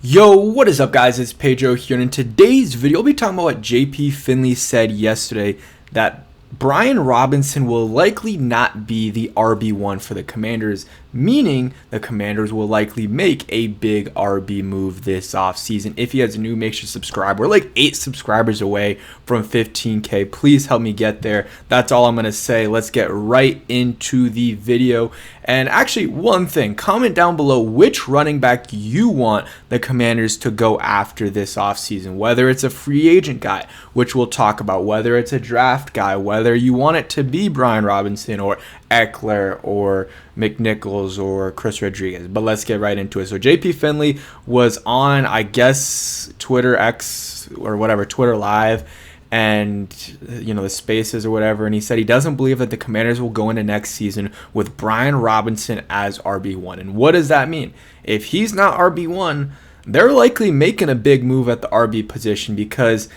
Yo, what is up guys, it's Pedro here, and in today's video we'll be talking about what JP Finley said yesterday, that Brian Robinson will likely not be the RB1 for the Commanders, meaning the Commanders will likely make a big RB move this offseason. If you guys are new, make sure to subscribe. We're like 8 subscribers away from 15K. Please help me get there. That's all I'm going to say. Let's get right into the video. And actually, one thing, comment down below which running back you want the Commanders to go after this offseason. Whether it's a free agent guy, which we'll talk about, whether it's a draft guy, whether you want it to be Brian Robinson or Eckler or McNichols or Chris Rodriguez. But let's get right into it. So JP Finley was on, I guess, Twitter X or whatever, Twitter Live, and the spaces or whatever, and he said he doesn't believe that the Commanders will go into next season with Brian Robinson as RB1. And what does that mean? If he's not RB1, they're likely making a big move at the RB position because,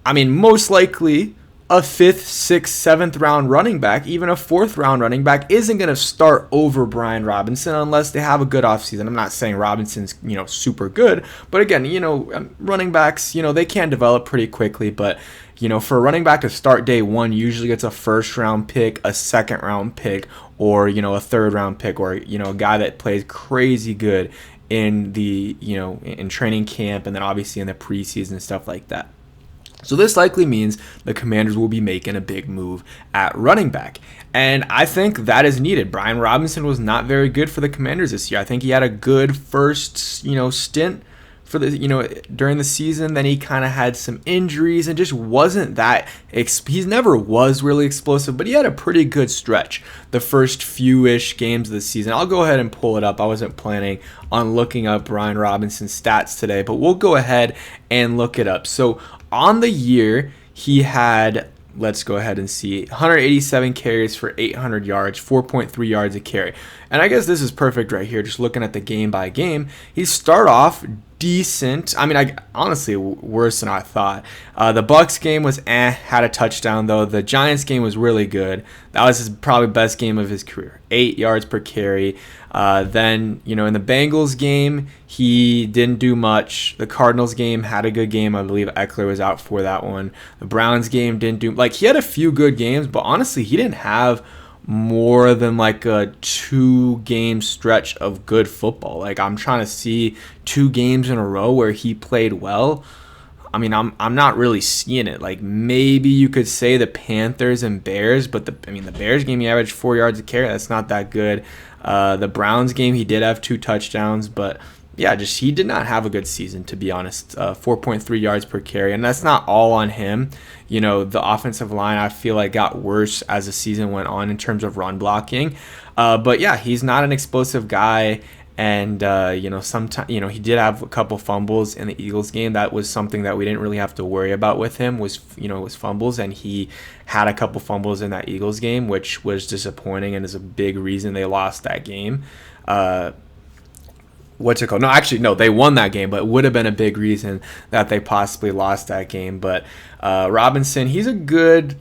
most likely a 5th, 6th, 7th round running back, even a 4th round running back, isn't going to start over Brian Robinson unless they have a good offseason. I'm not saying Robinson's, super good, but again, running backs, they can develop pretty quickly, but for a running back to start day one, usually it's a 1st round pick, a 2nd round pick, or, a 3rd round pick, or, a guy that plays crazy good in the, in training camp and then obviously in the preseason and stuff like that. So this likely means the Commanders will be making a big move at running back. And I think that is needed. Brian Robinson was not very good for the Commanders this year. I think he had a good first, stint for the, during the season. Then he kind of had some injuries and just wasn't that, he never was really explosive, but he had a pretty good stretch the first few-ish games of the season. I'll go ahead and pull it up. I wasn't planning on looking up Brian Robinson's stats today, but we'll go ahead and look it up. So on the year, he had, let's go ahead and see, 187 carries for 800 yards, 4.3 yards a carry. And I guess this is perfect right here, just looking at the game by game. He started off decent. Honestly, worse than I thought. The Bucs game was had a touchdown though. The Giants game was really good. That was his probably best game of his career. 8 yards per carry. Then, in the Bengals game, he didn't do much. The Cardinals game had a good game. I believe Eckler was out for that one. The Browns game didn't do, he had a few good games, but honestly, he didn't have more than a 2-game stretch of good football. I'm trying to see 2 games in a row where he played well. I'm not really seeing it. Maybe you could say the Panthers and Bears, but the Bears game he averaged 4 yards a carry. That's not that good. The Browns game he did have 2 touchdowns, but yeah, he did not have a good season, to be honest. 4.3 yards per carry, and that's not all on him. The offensive line, I feel like, got worse as the season went on in terms of run blocking. But yeah, he's not an explosive guy. And sometimes he did have a couple fumbles in the Eagles game. That was something that we didn't really have to worry about with him, was fumbles, and he had a couple fumbles in that Eagles game, which was disappointing and is a big reason they lost that game. What's it called? No, actually, no, they won that game, but it would have been a big reason that they possibly lost that game. But Robinson, he's a good,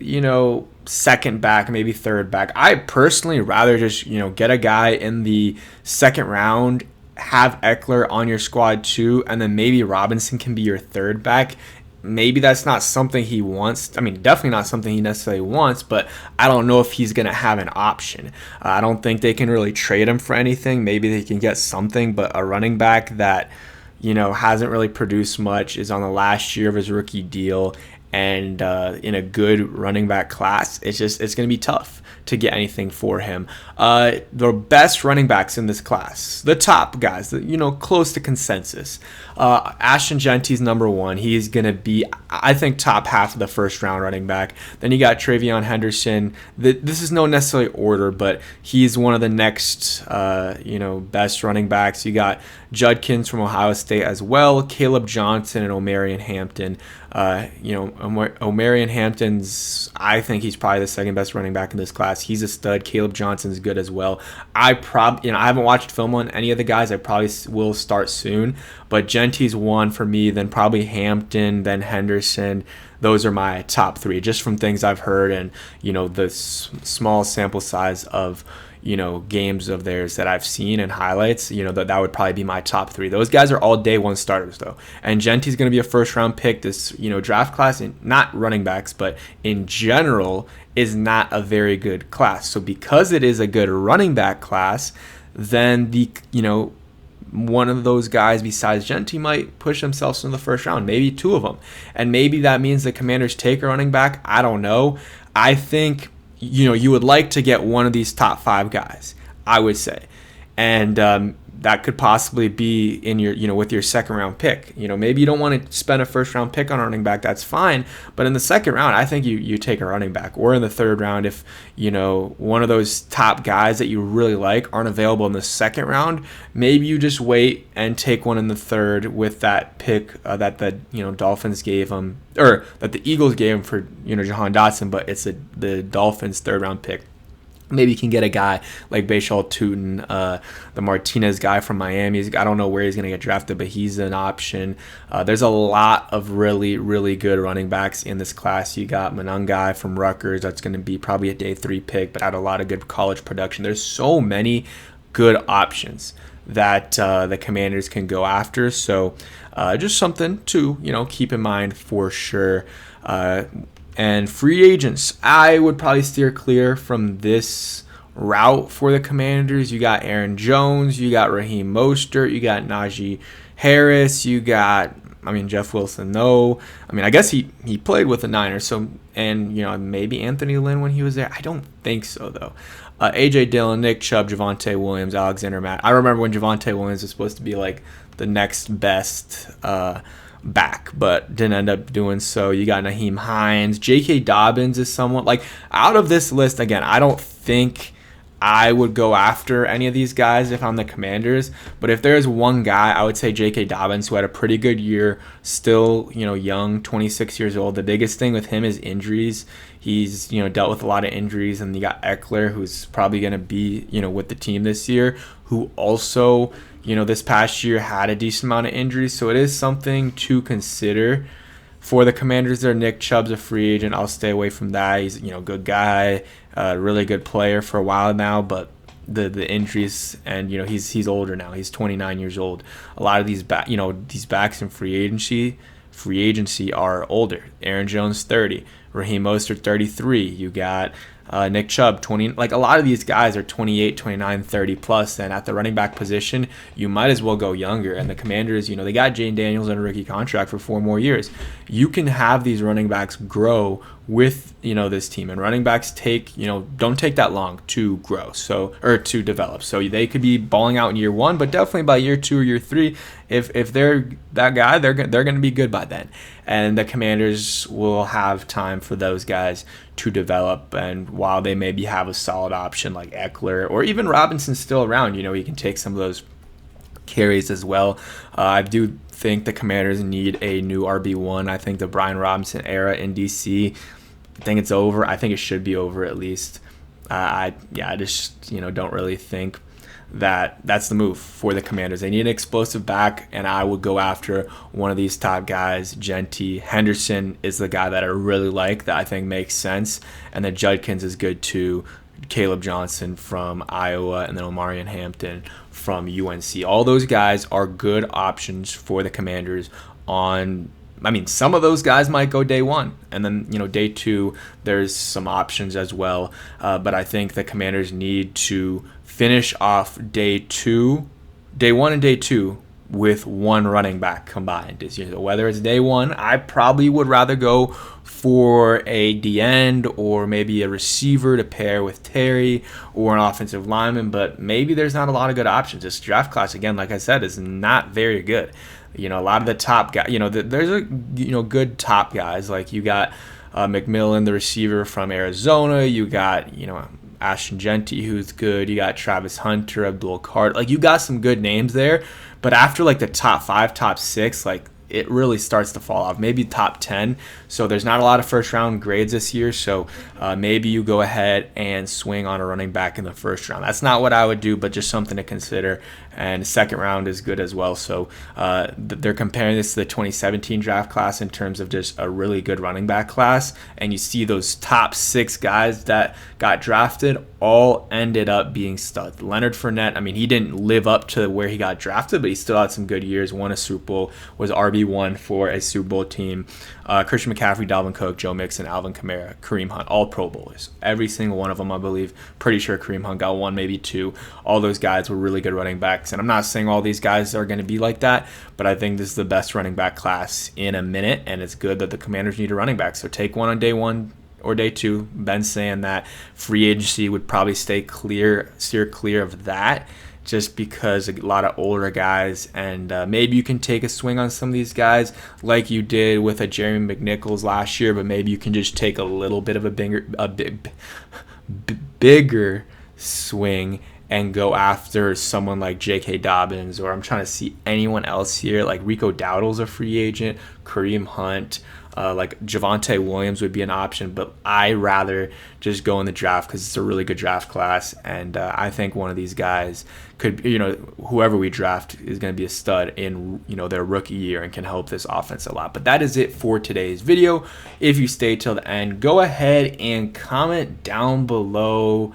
second back, maybe third back. I personally rather just, get a guy in the 2nd round, have Eckler on your squad too, and then maybe Robinson can be your third back. Maybe that's not something he wants. Definitely not something he necessarily wants, but I don't know if he's going to have an option. I don't think they can really trade him for anything. Maybe they can get something, but a running back that, hasn't really produced much, is on the last year of his rookie deal, and in a good running back class, it's going to be tough to get anything for him. The best running backs in this class, the top guys, close to consensus. Ashton Genty's number 1. He's going to be, I think, top half of the 1st round running back. Then you got Travion Henderson. This is no necessarily order, but he's one of the next, best running backs. You got Judkins from Ohio State as well, Caleb Johnson and Omarion Hampton. Omarion Hampton's, I think he's probably the 2nd best running back in this class. He's a stud. Caleb Johnson's good as well. I haven't watched film on any of the guys. I probably will start soon, but Genty's 1 for me, then probably Hampton, then Henderson. Those are my top 3, just from things I've heard and, the small sample size of, games of theirs that I've seen and highlights, that would probably be my top 3. Those guys are all day one starters though. And Genty's going to be a first round pick. This, draft class, and not running backs, but in general, is not a very good class. So because it is a good running back class, then one of those guys besides Genty might push themselves in the first round, maybe 2 of them. And maybe that means the Commanders take a running back. I don't know. I think, you would like to get one of these top 5 guys, I would say. And that could possibly be in your, with your second round pick. Maybe you don't want to spend a first round pick on a running back. That's fine. But in the second round, I think you take a running back. Or in the third round, if, one of those top guys that you really like aren't available in the second round, maybe you just wait and take one in the third with that pick that the, Dolphins gave him, or that the Eagles gave him for, Jahan Dotson, but it's the Dolphins' third round pick. Maybe you can get a guy like Bashal Tutin, the Martinez guy from Miami. I don't know where he's going to get drafted, but he's an option. There's a lot of really, really good running backs in this class. You got Monangai from Rutgers. That's going to be probably a day 3 pick, but had a lot of good college production. There's so many good options that the Commanders can go after. So just something to, keep in mind for sure. And free agents, I would probably steer clear from this route for the Commanders. You got Aaron Jones, you got Raheem Mostert, you got Najee Harris, you got, Jeff Wilson, no. I guess he played with the Niners, so, and, maybe Anthony Lynn when he was there. I don't think so, though. A.J. Dillon, Nick Chubb, Javonte Williams, Alexander Matt. I remember when Javonte Williams was supposed to be, like, the next best back, but didn't end up doing so. You got Naheem Hines. J.K. Dobbins is someone, like, out of this list, again, I don't think I would go after any of these guys if I'm the Commanders, but if there's one guy, I would say J.K. Dobbins, who had a pretty good year, still, young, 26 years old. The biggest thing with him is injuries. He's, dealt with a lot of injuries, and you got Eckler, who's probably going to be, with the team this year, who also, this past year had a decent amount of injuries. So it is something to consider for the Commanders there. Nick Chubb's a free agent. I'll stay away from that. He's, a good guy, really good player for a while now, but the injuries, and, he's older now. He's 29 years old. A lot of these these backs in free agency are older. Aaron Jones, 30. Raheem Mostert, 33. You got Nick Chubb, 20. Like, a lot of these guys are 28, 29, 30 plus. And at the running back position, you might as well go younger. And the Commanders, they got Jane Daniels on a rookie contract for 4 more years. You can have these running backs grow with, this team. And running backs don't take that long to grow, or to develop. So they could be balling out in year 1, but definitely by year 2 or year 3, if they're that guy, they're going to be good by then. And the Commanders will have time for those guys to develop. And while they maybe have a solid option like Eckler, or even Robinson's still around, he can take some of those carries as well. I do think the Commanders need a new RB1. I think the Brian Robinson era in DC, I think it's over. I think it should be over at least. I just don't really think that's the move for the Commanders. They need an explosive back, and I would go after one of these top guys. Genty. Henderson is the guy that I really like, that I think makes sense, and then Judkins is good too. Caleb Johnson from Iowa, and then Omarion Hampton from UNC. All those guys are good options for the Commanders on. Some of those guys might go day 1, and then, day 2, there's some options as well. But I think the Commanders need to finish off day 1 and day 2 with one running back combined. Whether it's day 1, I probably would rather go for a D-end or maybe a receiver to pair with Terry, or an offensive lineman, but maybe there's not a lot of good options. This draft class, again, like I said, is not very good. A lot of the top guys, there's a good top guys. Like, you got McMillan, the receiver from Arizona. You got, Ashton Genty, who's good. You got Travis Hunter, Abdul Carter. Like, you got some good names there. But after, like, the top 5, top 6, like, it really starts to fall off. Maybe top 10. So there's not a lot of first-round grades this year. So maybe you go ahead and swing on a running back in the first round. That's not what I would do, but just something to consider. and second round is good as well. So they're comparing this to the 2017 draft class in terms of just a really good running back class. And you see those top 6 guys that got drafted all ended up being studs. Leonard Fournette, I mean, he didn't live up to where he got drafted, but he still had some good years, won a Super Bowl, was RB1 for a Super Bowl team. Christian McCaffrey, Dalvin Cook, Joe Mixon, Alvin Kamara, Kareem Hunt, all Pro Bowlers. Every single one of them, I believe. Pretty sure Kareem Hunt got 1, maybe 2. All those guys were really good running backs. And I'm not saying all these guys are going to be like that, but I think this is the best running back class in a minute, and it's good that the Commanders need a running back. So take one on day 1 or day 2. Ben's saying that free agency would probably steer clear of that, just because a lot of older guys, and maybe you can take a swing on some of these guys like you did with a Jeremy McNichols last year, but maybe you can just take a little bit of a bigger swing and go after someone like J.K. Dobbins, or I'm trying to see anyone else here, like Rico Dowdle's a free agent, Kareem Hunt, like Javonte Williams would be an option, but I rather just go in the draft because it's a really good draft class, and I think one of these guys could, whoever we draft is going to be a stud in, their rookie year and can help this offense a lot. But that is it for today's video. If you stay till the end, go ahead and comment down below.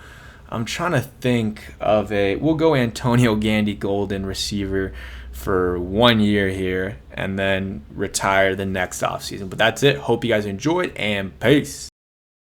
I'm trying to think of we'll go Antonio Gandy Golden receiver for 1 year here and then retire the next offseason. But that's it. Hope you guys enjoyed, and peace.